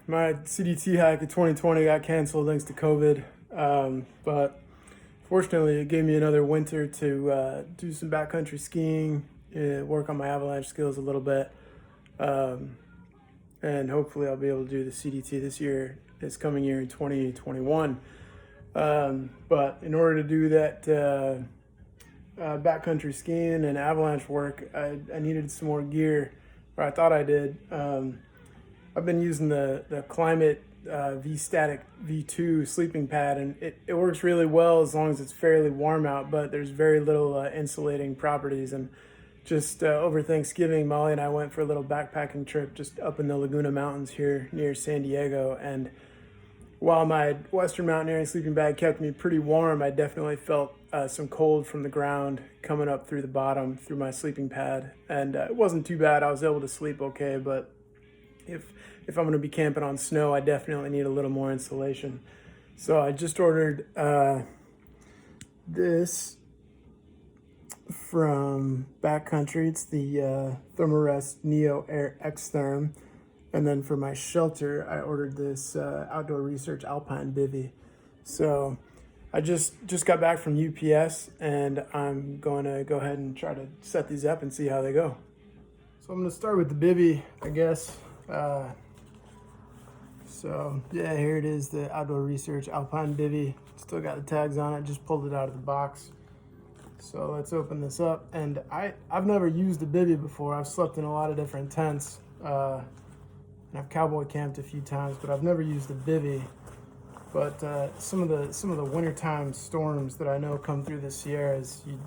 my CDT hike in 2020 got canceled thanks to COVID. But fortunately, it gave me another winter to do some backcountry skiing, work on my avalanche skills a little bit. And hopefully I'll be able to do the CDT this coming year in 2021. But in order to do that backcountry skiing and avalanche work, I needed some more gear, or I thought I did. I've been using the Climate V-Static V2 sleeping pad, and it works really well as long as it's fairly warm out, but there's very little insulating properties. And just over Thanksgiving, Molly and I went for a little backpacking trip just up in the Laguna Mountains here near San Diego. And while my Western mountaineering sleeping bag kept me pretty warm, I definitely felt some cold from the ground coming up through the bottom through my sleeping pad. And it wasn't too bad. I was able to sleep okay, but if I'm going to be camping on snow, I definitely need a little more insulation. So I just ordered this from Backcountry. It's the Thermarest Neo Air X Therm. And then for my shelter, I ordered this Outdoor Research Alpine Bivy. So I just got back from UPS, and I'm going to go ahead and try to set these up and see how they go. So I'm going to start with the bivy, I guess. So yeah, here it is, the Outdoor Research Alpine Bivy. Still got the tags on it, just pulled it out of the box. So let's open this up. And I've never used the bivy before. I've slept in a lot of different tents. And I've cowboy camped a few times, but I've never used the bivy. But some of the wintertime storms that I know come through the Sierras, you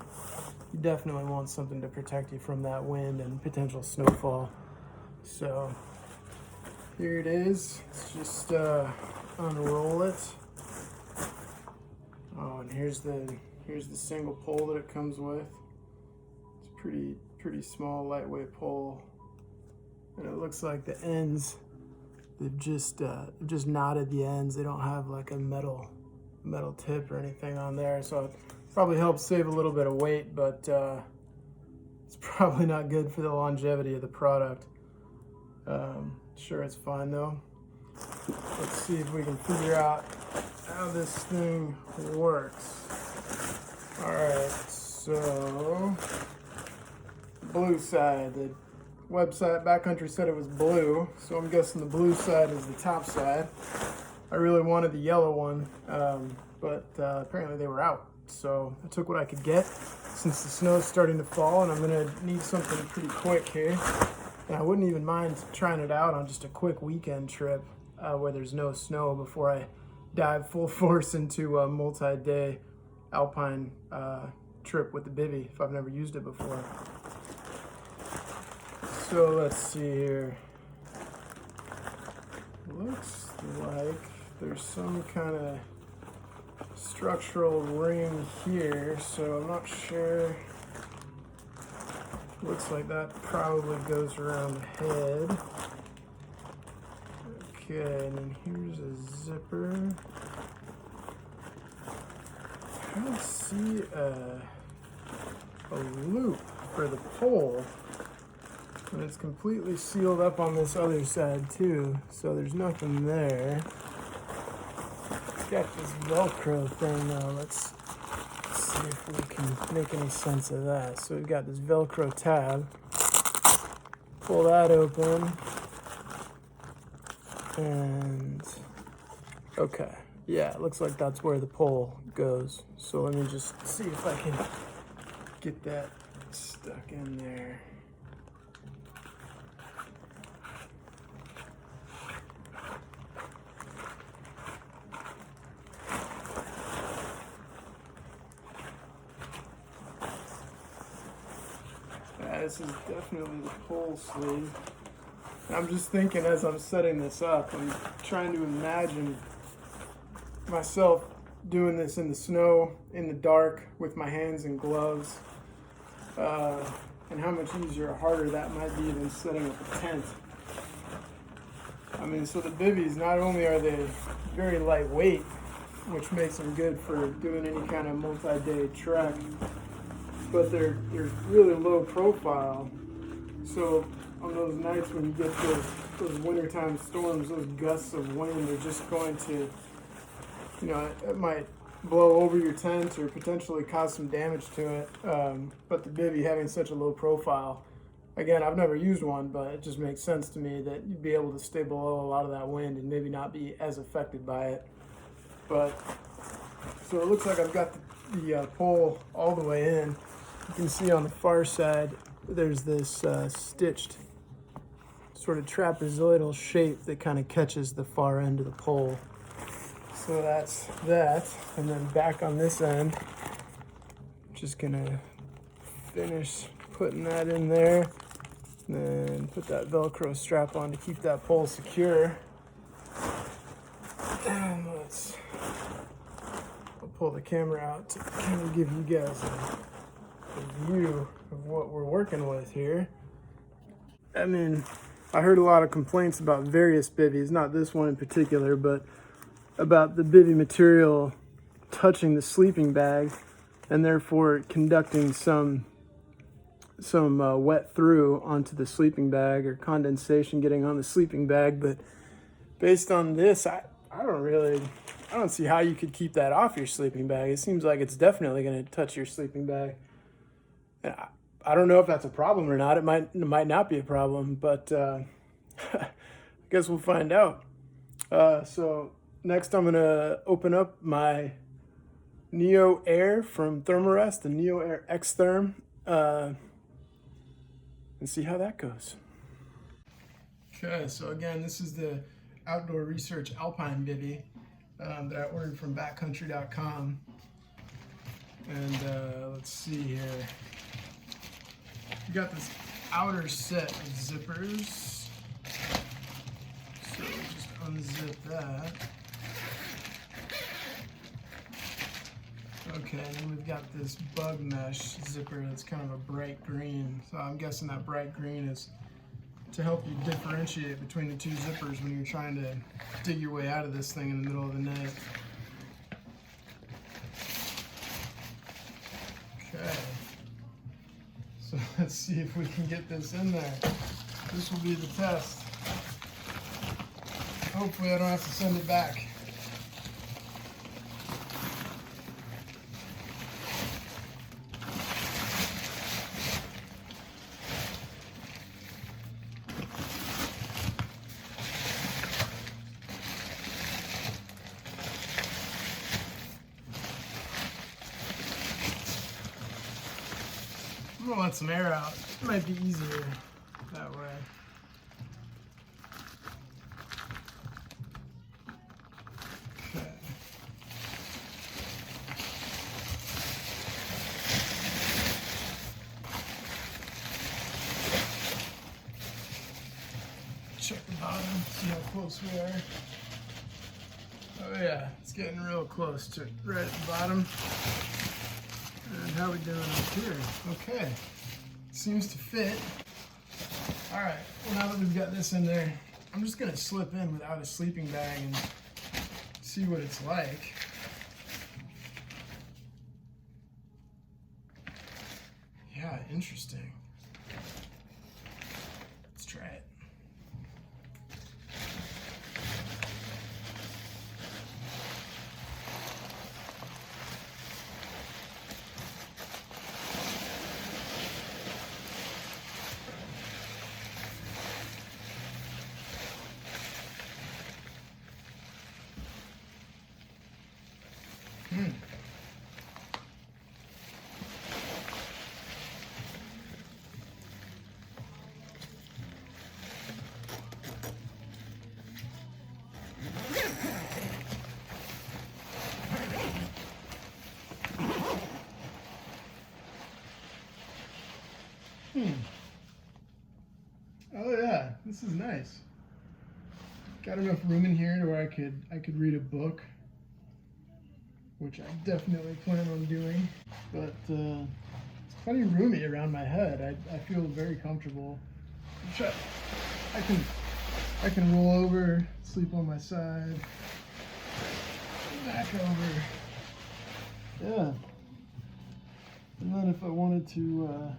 definitely want something to protect you from that wind and potential snowfall. So here it is. Let's just unroll it. Oh, and here's the single pole that it comes with. It's pretty small, lightweight pole. And it looks like the ends, they've just knotted the ends. They don't have like a metal tip or anything on there. So it probably helps save a little bit of weight, but it's probably not good for the longevity of the product. Sure, it's fine though. Let's see if we can figure out how this thing works. All right, so blue side, the website Backcountry said it was blue, so I'm guessing the blue side is the top side. I really wanted the yellow one, but apparently they were out, so I took what I could get since the snow is starting to fall, and I'm gonna need something pretty quick here. And I wouldn't even mind trying it out on just a quick weekend trip where there's no snow before I dive full force into a multi-day alpine trip with the bivy if I've never used it before. So let's see here. Looks like there's some kind of structural ring here, so I'm not sure. Looks like that probably goes around the head. Okay, and then here's a zipper. I don't see a loop for the pole. And it's completely sealed up on this other side too, so there's nothing there. It's got this Velcro thing though. Let's see if we can make any sense of that. So we've got this Velcro tab. Pull that open. And okay, yeah, it looks like that's where the pole goes. So let me just see if I can get that stuck in there. This is definitely the pole sleeve. I'm just thinking as I'm setting this up, I'm trying to imagine myself doing this in the snow, in the dark, with my hands in gloves, and how much easier or harder that might be than setting up a tent. I mean, so the bivvies, not only are they very lightweight, which makes them good for doing any kind of multi-day trek, but they're really low profile. So on those nights when you get those wintertime storms, those gusts of wind are just going to, you know, it might blow over your tent or potentially cause some damage to it. But the bivy having such a low profile, again, I've never used one, but it just makes sense to me that you'd be able to stay below a lot of that wind and maybe not be as affected by it. But so it looks like I've got the pole all the way in. You can see on the far side there's this stitched sort of trapezoidal shape that kind of catches the far end of the pole. So that's that. And then back on this end, just gonna finish putting that in there. Then put that Velcro strap on to keep that pole secure. And I'll pull the camera out to kind of give you guys a view of what we're working with here. I mean, I heard a lot of complaints about various bivvies, not this one in particular, but about the bivy material touching the sleeping bag and therefore conducting some wet through onto the sleeping bag or condensation getting on the sleeping bag. But based on this, I don't see how you could keep that off your sleeping bag. It seems like it's definitely going to touch your sleeping bag. And I don't know if that's a problem or not. It might not be a problem, but I guess we'll find out. So next I'm going to open up my Neo Air from Thermarest, the Neo Air X Therm, and see how that goes. Okay, so again, this is the Outdoor Research Alpine Bivy that I ordered from backcountry.com. And let's see here. We got this outer set of zippers. So just unzip that. Okay, and then we've got this bug mesh zipper that's kind of a bright green. So I'm guessing that bright green is to help you differentiate between the two zippers when you're trying to dig your way out of this thing in the middle of the night. Okay. So let's see if we can get this in there. This will be the test. Hopefully I don't have to send it back. I'm gonna let some air out. It might be easier that way. Okay. Check the bottom, see how close we are. Oh yeah, it's getting real close to right at the bottom. And how are we doing up here? Okay, seems to fit. All right, well now that we've got this in there, I'm just gonna slip in without a sleeping bag and see what it's like. Yeah, interesting. Let's try it. Oh yeah, this is nice. Got enough room in here to where I could read a book, which I definitely plan on doing. But it's plenty roomy around my head. I feel very comfortable. I can roll over, sleep on my side, back over. Yeah. And then if I wanted to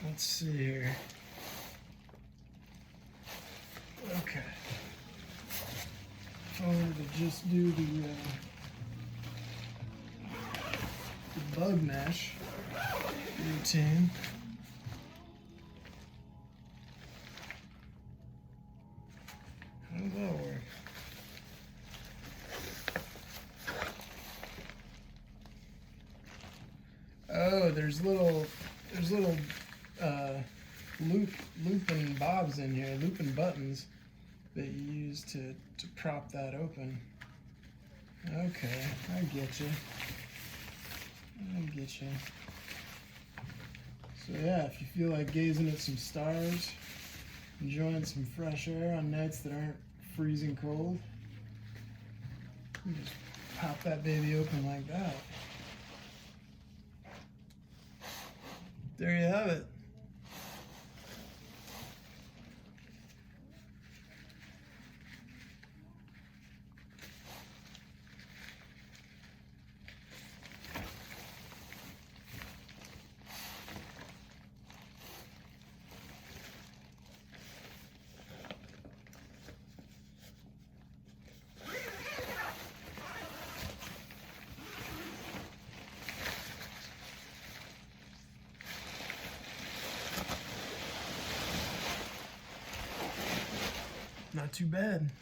Let's see here. Okay. If I wanted to just do the bug mesh routine. How does that work? Oh, there's little looping bobs in here, looping buttons that you use to prop that open. Okay, I get you. So yeah, if you feel like gazing at some stars, enjoying some fresh air on nights that aren't freezing cold, you just pop that baby open like that. There you have it. Not too bad.